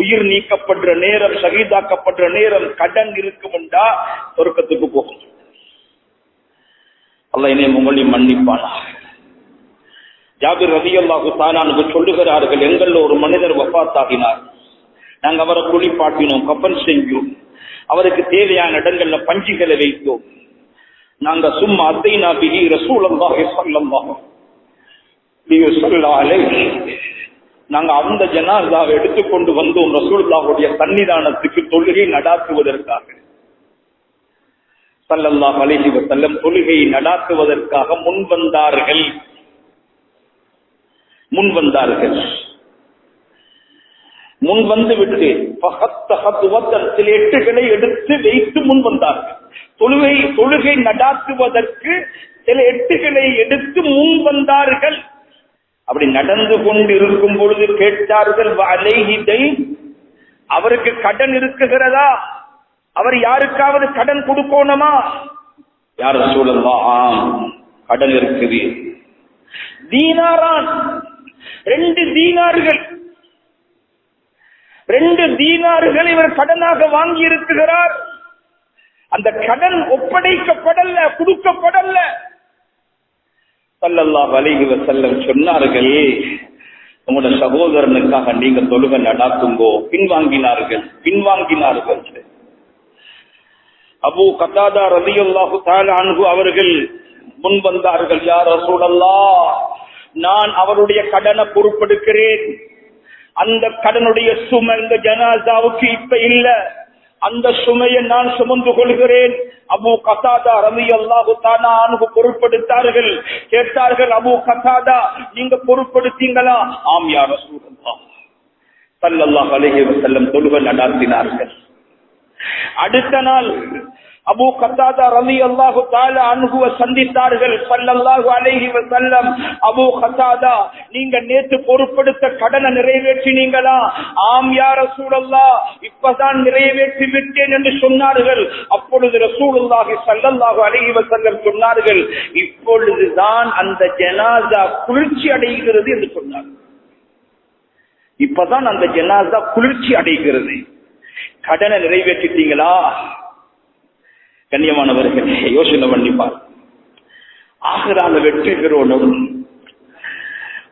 உயிர் நீக்கப்படுற நேரம், ஷஹீதாக்கப்படுற நேரம் கடன் இருக்கும்டா சொர்க்கத்துக்கு போகும். அல்லாஹ் என்னை உங்களையும் மன்னிப்பானா. ஜாபிர் ரலியல்லாஹு தஆலா அன்ஹு சொல்லுகிறார்கள், எங்கள் ஒரு மனிதர் வஃபாத்தாகினார். நாங்கள் அவரை குளிப்பாட்டினோம், கஃன் செஞ்சோம், அவருக்கு தேவையான இடங்கள்ல பஞ்சுகளை வைத்தோம். நாங்க சும்மா அத்தைனா பிஹி ரசூலுல்லாஹி ஸல்லல்லாஹு அலைஹி, நாங்க அந்த ஜனாஸாவை எடுத்துக்கொண்டு வந்தோம் ரசூலுல்லாஹுடைய சன்னிதானத்துக்கு தொழுகை நடாத்துவதற்காக. ஸல்லல்லாஹு அலைஹி வஸல்லம் தொழுகையை நடாத்துவதற்காக முன்வந்தார்கள். முன்வந்து விட்டு சில எட்டுகளை எடுத்து வைத்து முன் வந்தார்கள். தொழுகை நடாத்துவதற்கு சில எட்டுகளை எடுத்து முன் வந்தார்கள். அப்படி நடந்து கொண்டு இருக்கும் பொழுது கேட்டார்கள், அவருக்கு கடன் இருக்குகிறதா? அவர் யாருக்காவது கடன் கொடுக்கணுமா? யார் ரசூலுல்லாஹ், கடன் இருக்குது. தீனாரான், 2 தீனார்கள், 2 தீனார்கள் இவர் கடனாக வாங்கி இருக்கிறார். அந்த கடன் ஒப்படைக்கப்படல, கொடுக்கப்படல. ஸல்லல்லாஹு அலைஹி வஸல்லம் சொன்னார்கள், உங்களுடைய சகோதரனுக்காக நீங்க தொழுகை நடாத்துங்கோ. பின்வாங்கினார்கள். அபூ கத்தாதா ரலியல்லாஹு தஆலா அன்ஹு அவர்கள் முன் வந்தார்கள். யா ரசூலல்லாஹ், நான் அவருடைய கடனை பொறுப்பெடுக்கிறேன். அந்த கடனுடைய சுமை இந்த ஜனாசாவுக்கு இப்ப இல்ல, அந்த சுமையை நான் சுமந்து கொள்கிறேன். அபூ கத்தாதா ரலியல்லாஹு தஆலா அன்ஹு பொறுப்பெடுத்தார்கள். கேட்டார்கள், அபூ கத்தாதா, நீங்க பொறுப்பெடுத்தீங்களா? ஆம் யா ரசூலல்லாஹ் ஸல்லல்லாஹு அலைஹி வஸல்லம் தொழுகை நடாத்தினார்கள். அடுத்த நாள் அபூ கத்தாதா ரலியல்லாஹு தஆலா அன்ஹுவை சந்தித்தார்கள் ஸல்லல்லாஹு அலைஹி வஸல்லம். அபூ கத்தாதா, நீங்க நேத்து பொறுப்பெடுத்த கடனை நிறைவேற்றினீங்களா? ஆம் யா ரசூலல்லாஹ், இப்பதான் நிறைவேற்றி விட்டேன் என்று சொன்னார்கள். அப்பொழுது ரசூலுல்லாஹி ஸல்லல்லாஹு அலைஹி வஸல்லம் சொன்னார்கள், இப்பொழுதுதான் அந்த ஜனாஸா குளிர்ச்சி அடைகிறது என்று சொன்னார்கள். இப்பதான் அந்த ஜனாஸா குளிர்ச்சி அடைகிறது. கடனை நிறைவேற்றிட்டீங்களா? கண்ணியமானவர்களே, யோசனை பண்ணிப்பார். ஆகிறால வெற்றி பெறணும்.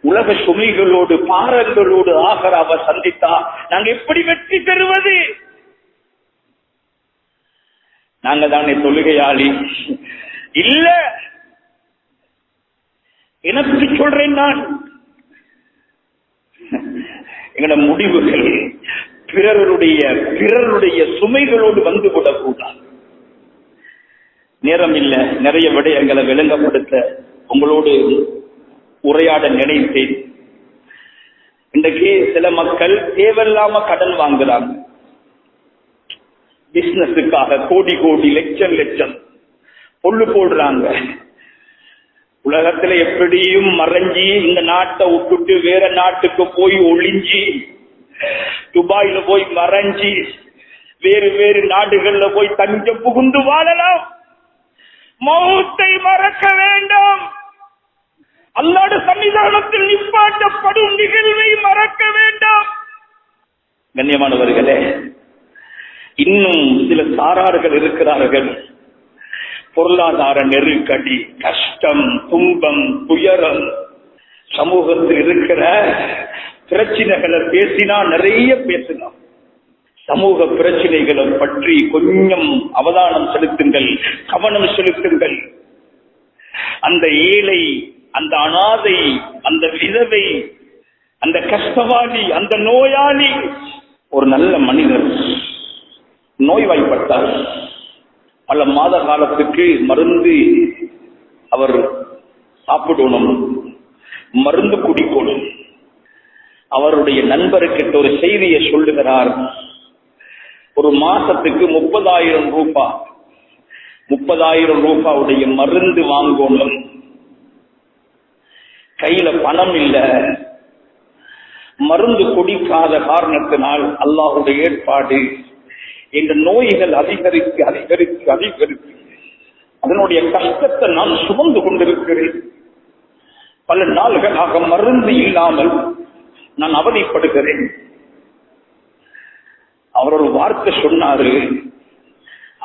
உலக சுமைகளோடு பாரங்களோடு ஆகராவை சந்தித்தா நாங்க எப்படி வெற்றி பெறுவது? நாங்க தானே தொழுகையாளி இல்ல. எனக்கு சொல்றேன், நான் எங்களோட முடிவுகள் பிறருடைய சுமைகளோடு வந்து விடக்கூடாது. நேரம் இல்ல, நிறைய விடயங்களை விளங்கப்படுத்த உங்களோடு உரையாட நினைத்தேன். இன்றைக்கு சில மக்கள் தேவையில்லாம கடன் வாங்குறாங்க. பிசினஸுக்காக கோடி கோடி லட்சம் லட்சம் பொல்லு போடுறாங்க. உலகத்துல எப்படியும் மறைஞ்சி இந்த நாட்டை விட்டுட்டு வேற நாட்டுக்கு போய் ஒளிஞ்சி, துபாயில போய் மறைஞ்சி வேறு வேறு நாடுகள்ல போய் தஞ்சம் புகுந்து வாழலாம். மௌத்தை மறக்க வேண்டாம். அல்லாஹ்வுடைய சன்னிதானத்தில் நிப்பாட்டப்படும் நிகழ்வை மறக்க வேண்டாம். கண்ணியமானவர்களே, இன்னும் சில சாரார்கள் இருக்கிறார்கள். பொருளாதார நெருக்கடி, கஷ்டம், துன்பம், துயரம், சமூகத்தில் இருக்கிற பிரச்சனைகளை பேசினா நிறைய பேசலாம். சமூக பிரச்சனைகளை பற்றி கொஞ்சம் அவதானம் செலுத்துங்கள், கவனம் செலுத்துங்கள். அந்த ஏழை, அந்த அனாதை, அந்த விதவை, அந்த கஷ்டவாளி, அந்த நோயாளி, ஒரு நல்ல மனிதர் நோய்வாய்ப்பட்டார். பல மாத காலத்துக்கு மருந்து அவர் சாப்பிடணும், மருந்து குடிக்கணும். அவருடைய நண்பருக்கிட்ட ஒரு செய்தியை சொல்லுகிறார். ஒரு மாசத்துக்கு 30,000 ரூபாய், 30,000 ரூபாவுடைய மருந்து வாங்கணும். கையில பணம் இல்ல. மருந்து குடிக்காத காரணத்தினால் அல்லாஹ்வுடைய ஏற்பாடு, இந்த நோய்கள் அதிகரித்து அதிகரித்து அதிகரித்து அதனுடைய கஷ்டத்தை நான் சுமந்து கொண்டிருக்கிறேன். பல நாள்களாக மருந்து இல்லாமல் நான் அவதிப்படுகிறேன். அவர் ஒரு வார்த்தை சொன்னாரு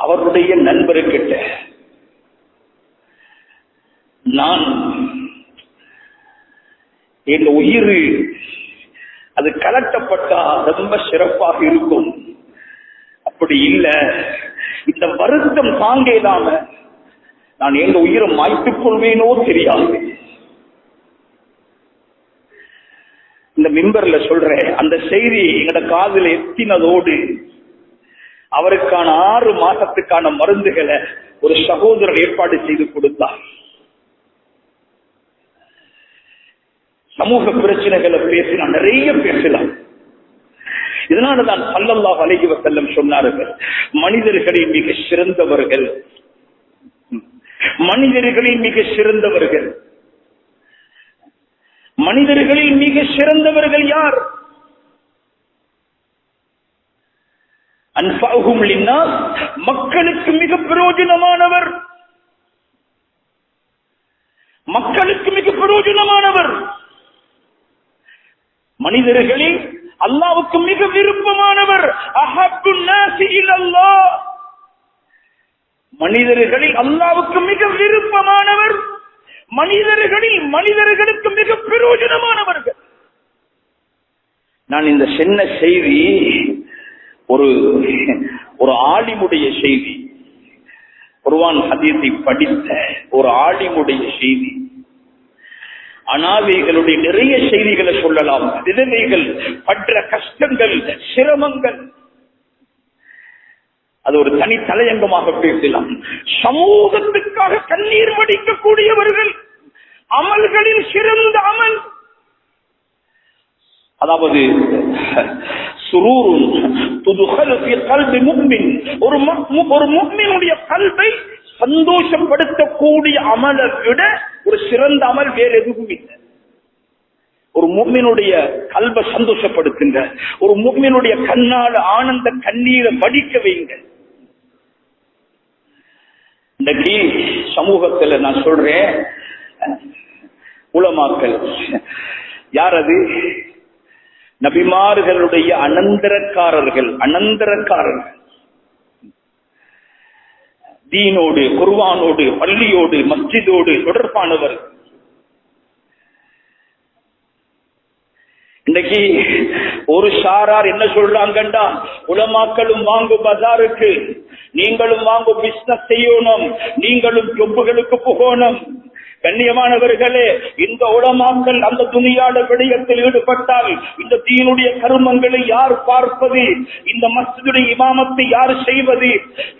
அவருடைய நண்பர்கிட்ட, நான் என் உயிர் அது கலட்டப்பட்டா ரொம்ப சிறப்பாக இருக்கும். அப்படி இல்ல, இந்த வருத்தம் தாங்க இல்லாம நான் எங்க உயிரை மாய்த்துக் கொள்வேனோ தெரியாது. இந்த மிம்பர்ல சொல்றேன், அந்த செய்தி எங்கட காதுல எத்தினதோடு அவருக்கான 6 மாசத்துக்கான மருந்துகளை ஒரு சகோதரர் ஏற்பாடு செய்து கொடுத்தார். சமூக பிரச்சனைகளை பேசினா நிறைய பேசலாம். இதனாலதான் ஸல்லல்லாஹு அலைஹி வஸல்லம் சொன்னார்கள், மனிதர்களில் மிக சிறந்தவர்கள், மனிதர்களில் மிக சிறந்தவர்கள், மனிதர்களில் மிக சிறந்தவர்கள் யார்? அன்ஃபஅஹும் லின்னாஸ், மக்களுக்கு மிக பிரயோஜனமானவர், மக்களுக்கு மிக பிரயோஜனமானவர். மனிதர்களில் அல்லாஹ்வுக்கு மிக விருப்பமானவர். அஹப்புன் நாஸி இலல்லாஹ், மனிதர்களில் அல்லாஹ்வுக்கு மிக விருப்பமானவர், மனிதர்களில் மனிதர்களுக்கு மிக பிரயோஜனமானவர்கள். நான் இந்த சின்ன செய்தி ஒரு ஆலிமுடைய செய்தி. குர்ஆன் ஹதீஸை படித்த ஒரு ஆலிமுடைய செய்தி. அனாதைகளுடைய நிறைய செய்திகளை சொல்லலாம். விதவைகள் பற்ற கஷ்டங்கள், சிரமங்கள், அது ஒரு தனி தலையங்கமாக பேசலாம். சமூகத்துக்காக கண்ணீர் வடிக்கக்கூடியவர்கள், அமல்களில் சிறந்த அமல், அதாவது சுரூருன் துதுகல் ஃபீ கல்பி முஃமின், ஒரு முஃமினுடைய கல்பை சந்தோஷப்படுத்தக்கூடிய அமலை விட ஒரு சிறந்த அமல் வேறு எதுவும் இல்லை. ஒரு முஃமினுடைய கல்பை சந்தோஷப்படுத்துங்க, ஒரு முஃமினுடைய கண்ணால ஆனந்த கண்ணீரை வடிக்க வைங்க. இன்றைக்கு சமூகத்துல நான் சொல்றேன், உலமாக்கள் யார்? அது நபிமார்களுடைய அனந்தரக்காரர்கள். தீனோடு, குர்ஆனோடு, பள்ளியோடு, மஸ்ஜிதோடு தொடர்பானவர். இன்னைக்கு ஒரு சாரார் என்ன சொல்றாங்கண்டா, உலமாக்களும் வாங்கு பஜாருக்கு, நீங்களும் வாங்கு பிசினஸ் செய்யணும், நீங்களும் ஜொப்புகளுக்கு போகணும். கண்ணியமானவர்களே, இந்த உலமாக்கள் அந்த துனியாட விடயத்தில் ஈடுபட்டால் இந்த தீனுடைய கருமங்களை யார் பார்ப்பது? இந்த மஸ்ஜிதுடைய இமாமத்தை யார் செய்வது?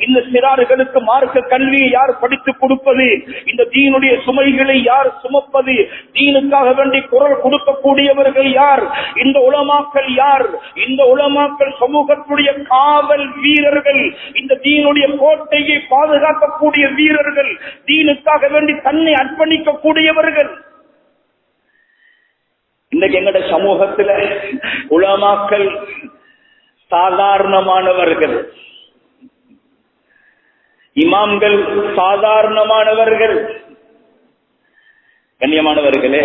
இந்த சிறார்களுக்கு மார்க்க கல்வியை யார் படித்துக் கொடுப்பது? இந்த தீனுடைய சுமைகளை யார் சுமப்பது? தீனுக்காக வேண்டி குரல் கொடுக்கக்கூடியவர்கள் யார்? இந்த உலமாக்கள் யார்? இந்த உலமாக்கள் சமூகத்துடைய காவல் வீரர்கள், இந்த தீனுடைய கோட்டையை பாதுகாக்கக்கூடிய வீரர்கள், தீனுக்காக வேண்டி தன்னை அர்ப்பணிக்கக்கூடியவர்கள். இன்றைக்கு எங்கட சமூகத்தில் உலமாக்கள் சாதாரணமானவர்கள், இமாம்கள் சாதாரணமானவர்கள். கண்ணியமானவர்களே,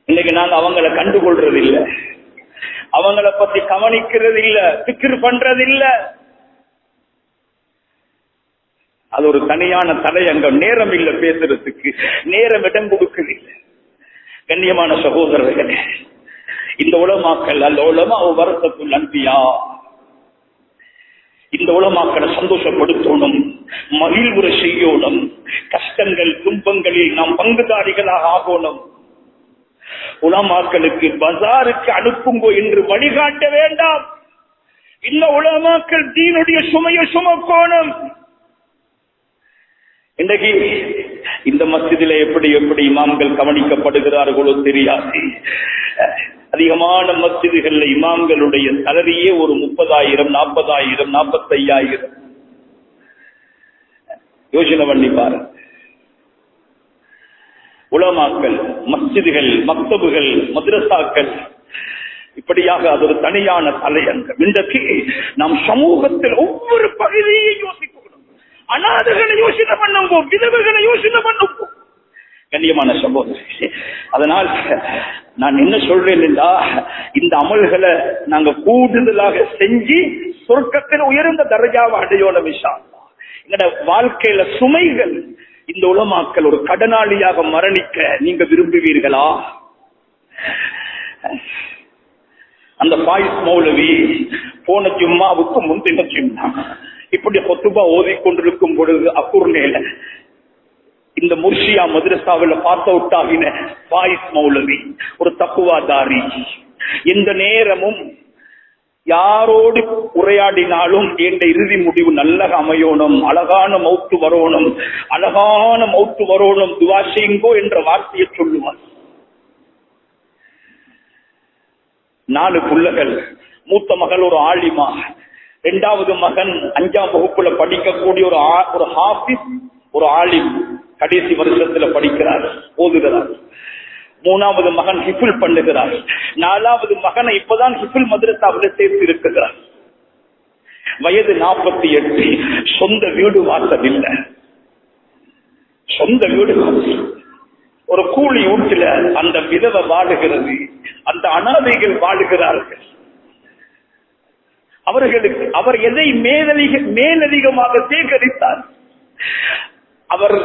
இன்னைக்கு நாங்க அவங்களை கண்டுகொள்றது இல்ல, அவங்கள பத்தி கவனிக்கிறது இல்ல, திக்ர் பண்றது இல்ல. அது ஒரு தனியான தலையங்கம். நேரம் இல்ல பேசுறதுக்கு, நேரம் இடம் கொடுக்கவில்லை. கண்ணியமான சகோதரர்களே, இந்த உலமாக்கள் அல்ல உலமா வருத்தத்துள் அன்பியா, இந்த உலமாக்களை சந்தோஷப்படுத்தணும், மகிழ்வுரை செய்யணும், கஷ்டங்கள் துன்பங்களில் நாம் பங்குதாரிகளாக ஆகணும். உலமாக்களுக்கு பஜாருக்கு அனுப்புங்கோ என்று வழிகாட்ட வேண்டாம். இந்த உலமாக்கள் தீனுடைய சுமையை சுமக்கணும். இன்றைக்கு இந்த மஸ்ஜிதிலே எப்படி எப்படி இமாம்கள் கவனிக்கப்படுகிறார்களோ தெரியாது. அதிகமான மஸ்ஜிதுகள்ல இமாம்களுடைய சலரியே ஒரு 30,000, 40,000, 45,000. யோசனை பண்ணி பாருங்க. உலமாக்கள், மஸ்ஜிதுகள், மக்தபுகள், மദ്രസാக்கள், இப்படியாக அது ஒரு தனியான தலையங்கம். இன்றைக்கு நாம் சமூகத்தில் ஒவ்வொரு பகுதியை யோசிக்கணும். அநாதைகளை யோசனை பண்ணுவோம், விதவைகளை யோசனை பண்ணுவோம். கண்ணியமான சகோதரர்களே, அதனால் நான் என்ன சொல்றேன் என்றா, இந்த அமல்களை நாங்க கூடுதலாக செஞ்சு சொர்க்கத்தில் உயர்ந்த தரஜாவை அடையோட விஷயம். எங்கட வாழ்க்கையில சுமைகள், இந்த உலமாக்கள் ஒரு கடனாளியாக மரணிக்க நீங்க விரும்புவீர்களா? அந்த பாயிஸ் மௌலவி போன ஜும்மாவுக்கு முந்தின ஜும்மா இப்படி கொத்துபா ஓதிக்கொண்டிருக்கும் பொழுது அக்குர்நேல இந்த முர்ஷியா மദ്രസാவில் பார்த்த விட்டாகின பாயிஸ் மௌலவி ஒரு தக்குவாதாரி, எந்த நேரமும் யாரோடு உரையாடினாலும் என்ற இறுதி முடிவு நல்ல அமையணும், அழகான மௌத்து வரணும், அழகான மௌத்து வரணும், துவா செய்யுங்கோ என்ற வார்த்தையை சொல்லுவார். 4 பிள்ளைகள், மூத்த மகள் ஒரு ஆலிமா, 2வது மகன் 5ஆம் வகுப்புல படிக்கக்கூடிய ஒரு ஹாஃபிஸ், ஒரு ஆலிம், கடைசி வருஷத்துல படிக்கிறார், ஓதுகிறார். 3வது மகன் ஹிஃபுல் பண்ணுகிறார். 4வது மகனை இப்பதான் ஹிஃபுல் மദ്രസാவில் சேர்த்து இருக்கிறார். வயது 48. சொந்த வீடு வாசல் இல்ல, சொந்த வீடு ஒரு கூலி வீட்டுல அந்த விதவை வாழுகிறது, அந்த அனாதைகள் வாழுகிறார்கள். அவர்களுக்கு அவர் எதை மேலதிகமாக சேகரித்தார்? அவர்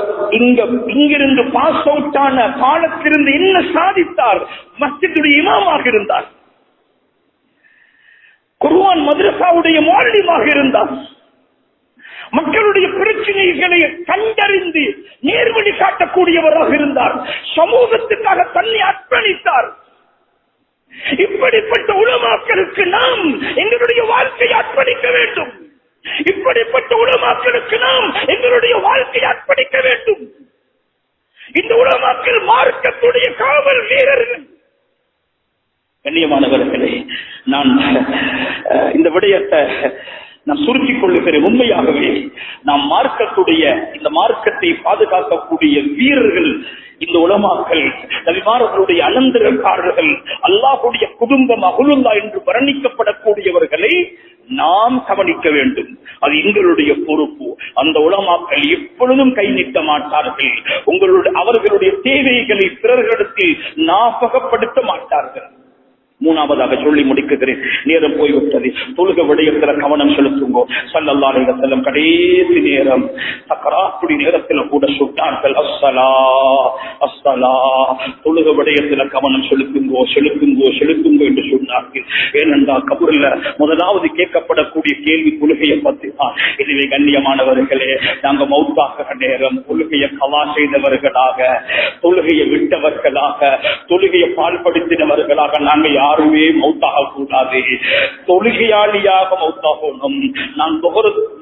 இங்கிருந்து பாஸ் அவுட் ஆன காலத்திலிருந்து என்ன சாதித்தார்? மஸ்ஜிதுடைய இமாமாக இருந்தார், குர்ஆன் மദ്രസാவுடைய முஅல்லிமாக இருந்தார். மக்களுடைய பிரச்சனைகளை கண்டறிந்து நேர்வழி காட்டக்கூடியவராக இருந்தார். சமூகத்துக்காக தன்னை அர்ப்பணித்தார். இப்படிப்பட்ட உலமாக்களுக்கு நாம் எங்களுடைய வாழ்க்கையை அர்ப்பணிக்க வேண்டும். இப்படிப்பட்ட உலமாக்களுக்கு நாம் எங்களுடைய வாழ்க்கையை அர்ப்பணிக்க வேண்டும். இந்த உலமாக்கள் மார்க்கத்துடைய காவல் வீரர்கள். கண்ணியமானவர்களே, நான் இந்த விடயத்தை நான் சுருக்கிக் கொள்ளுகிறேன். உண்மையாகவே நாம் மார்க்கத்துடைய இந்த மார்க்கத்தை பாதுகாக்கக்கூடிய வீரர்கள் இந்த உலமாக்கள், நபிமார்களுடைய அனந்தரக்காரர்கள், அல்லாஹ்வுடைய குடும்பம் அகுலுல்லா என்று வர்ணிக்கப்படக்கூடியவர்களை நாம் கவனிக்க வேண்டும். அது எங்களுடைய பொறுப்பு. அந்த உலமாக்கள் எப்பொழுதும் கை நீட்ட மாட்டார்கள். அவர்களுடைய தேவைகளை பிறர்களிடத்தில் ஞாபகப்படுத்த மாட்டார்கள். மூணாவதாக சொல்லி முடிக்கிறேன், நேரம் போய்விட்டது. தொழுக விடயத்துல கவனம் செலுத்துங்கோ. ஸல்லல்லாஹு அலைஹி வஸல்லம் கடைசி நேரம் சக்கராத்துடி நேரத்துல கூட சொன்னார்கள், அஸ்ஸலா அஸ்ஸலா. தொழுக விடயத்துல கவனம் செலுத்துங்கோ செலுத்துங்கோ செலுத்துங்கோ என்று சொன்னார்கள். ஏனென்றால் கபூர்ல முதலாவது கேட்கப்படக்கூடிய கேள்வி தொழுகையை பற்றி தான். இதுவே கண்ணியமானவர்களே, நாங்க மௌத்தாக நேரம் தொழுகையை கவா செய்தவர்களாக, தொழுகையை விட்டவர்களாக, தொழுகையை பால்படுத்தினவர்களாக நாங்கள் யாருமே மௌத்தாக கூடாது. தொழுகையாளியாக மௌத்தாகணும்.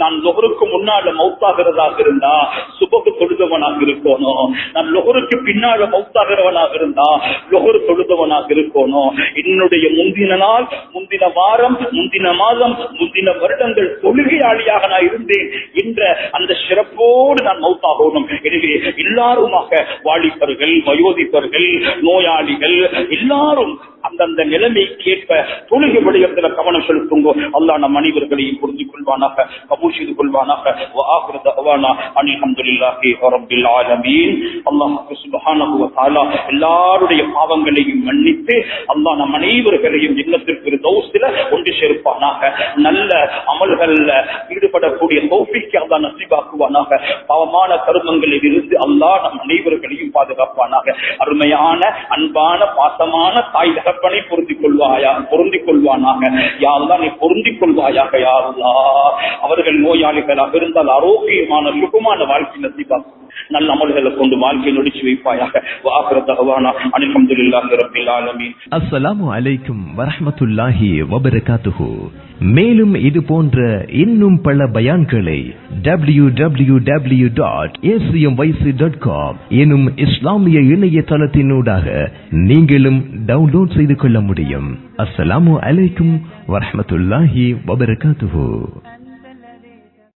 நான் லொஹருக்கு முன்னால மௌத்தாகிறதாக இருந்தா சுபகு தொழுதவனாக இருக்கணும். நான் லொஹருக்கு பின்னால மௌத்தாகிறவனாக இருந்தா லொஹரு தொழுதவனாக இருக்கணும். என்னுடைய முந்தின நாள், முந்தின வாரம், முந்தின மாதம், முந்தின வருடங்கள் தொழுகையாளியாக நான் இருந்தேன் என்ற அந்த சிறப்போடு நான் மௌத்தாகணும். எனவே எல்லாருமாக வாலிபர்கள், வயோதிபர்கள், நோயாளிகள் எல்லாரும் அந்தந்த நிலைமைக்கேற்ப தொழுகை விடயத்துல கவனம் செலுத்துங்கோ. அல்லாஹ் நம் அனைவர்களையும் புரிந்து கொள்வானாக, கபூல் செய்து கொள்வானாக. வஆகிரு தஅவானா அல்ஹம்துலில்லாஹி ரப்பில் ஆலமீன். அல்லாஹ் சுப்ஹானஹு வ தஆலா எல்லாருடைய பாவங்களையும் மன்னித்து அல்லாஹ் நம் அனைவர்களையும் ஜன்னத்துல் ஃபிர்தௌஸில ஒன்று சேர்ப்பானாக. நல்ல அமல்கள்ல ஈடுபடக்கூடிய தௌஃபீக் அல்லாஹ் நஸீபாக்குவானாக. பாவமான கர்மங்களில் இருந்து அல்லாஹ் நம் அனைவர்களையும் பாதுகாப்பானாக. அருமையான அன்பான பாசமான தாய் தகப்பனை பொருந்திக் கொள்வானாக. யா அல்லாஹ் நீ பொருந்திக் கொள்வாயாக. யா அல்லாஹ் அவர்கள் நோயாளிகளாக இருந்தால் ஆரோக்கியமான சுகமான வாழ்க்கை நசீபாக்கு. நல்ல அமல்களை கொண்டு வாழ்க்கை நொடிச்சு வைப்பாயாக. வஆகிரு தஅவானா அல்ஹம்துலில்லாஹி ரப்பில் ஆலமீன். அஸ்ஸலாமு அலைக்கும் வரஹ்மத்துல்லாஹி வபரகாத்துஹு. மேலும் இது போன்ற இன்னும் பல பயான்களை www.acmyc.com எனும் இஸ்லாமிய இணையதளத்தினூடாக நீங்களும் டவுன்லோட் செய்து கொள்ள முடியும். அஸ்ஸலாமு அலைக்கும் வரஹ்மத்துல்லாஹி வபரகாத்துஹு.